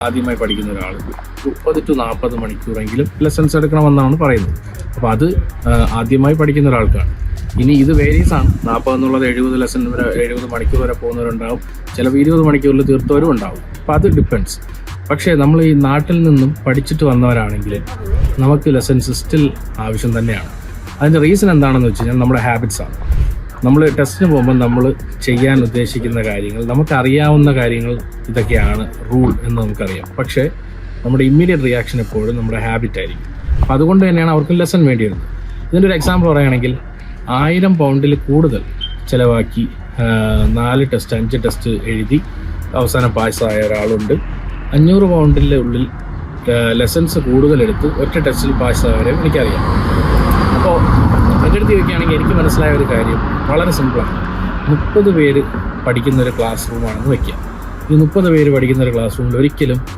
ആദ്യമായി പഠിക്കുന്ന ഒരാൾ 30 to 40 മണിക്കൂറെങ്കിലും ലെസൺസ് എടുക്കണമെന്നാണ് പറയുന്നത്. അപ്പോൾ അത് ആദ്യമായി പഠിക്കുന്ന ഒരാൾക്കാണ്. ഇനി ഇത് വേരീസ് ആണ്. 40 എന്നുള്ളത് 70 ലെസൺ വരെ 70 മണിക്കൂർ വരെ പോകുന്നവരുണ്ടാവും, ചിലപ്പോൾ 20 മണിക്കൂറിൽ തീർത്തവരും ഉണ്ടാവും. അപ്പോൾ അത് ഡിപ്പെൻഡ്സ്. പക്ഷേ നമ്മൾ ഈ നാട്ടിൽ നിന്നും പഠിച്ചിട്ട് വന്നവരാണെങ്കിൽ നമുക്ക് ലെസൺസ് സ്റ്റിൽ ആവശ്യം തന്നെയാണ്. അതിൻ്റെ റീസൺ എന്താണെന്ന് വെച്ച് കഴിഞ്ഞാൽ നമ്മുടെ ഹാബിറ്റ്സാണ്. നമ്മൾ ടെസ്റ്റിന് പോകുമ്പോൾ നമ്മൾ ചെയ്യാൻ ഉദ്ദേശിക്കുന്ന കാര്യങ്ങൾ, നമുക്കറിയാവുന്ന കാര്യങ്ങൾ ഇതൊക്കെയാണ് റൂൾ എന്ന് നമുക്കറിയാം. പക്ഷേ നമ്മുടെ ഇമ്മീഡിയറ്റ് റിയാക്ഷൻ എപ്പോഴും നമ്മുടെ ഹാബിറ്റ് ആയിരിക്കും. അപ്പോൾ അതുകൊണ്ട് തന്നെയാണ് അവർക്ക് ലെസൺ വേണ്ടി വരുന്നത്. ഇതിൻ്റെ ഒരു എക്സാമ്പിൾ പറയുകയാണെങ്കിൽ 1000 പൗണ്ടിൽ കൂടുതൽ ചിലവാക്കി 4 ടെസ്റ്റ് 5 ടെസ്റ്റ് എഴുതി അവസാനം പാസ്സായ ഒരാളുണ്ട്. 500 പൗണ്ടിൻ്റെ ഉള്ളിൽ ലെസൺസ് കൂടുതലെടുത്ത് ഒറ്റ ടെസ്റ്റിൽ പാസ്സായവരെ എനിക്കറിയാം. അപ്പോൾ എൻ്റെ അടുത്ത് ചോദിക്കുകയാണെങ്കിൽ എനിക്ക് മനസ്സിലായ ഒരു കാര്യം വളരെ സിമ്പിളാണ്. 30 പേര് പഠിക്കുന്ന ഒരു ക്ലാസ് റൂമാണെന്ന് വയ്ക്കുക. ഈ 30 പേര് പഠിക്കുന്ന ഒരു ക്ലാസ് റൂമിൽ ഒരിക്കലും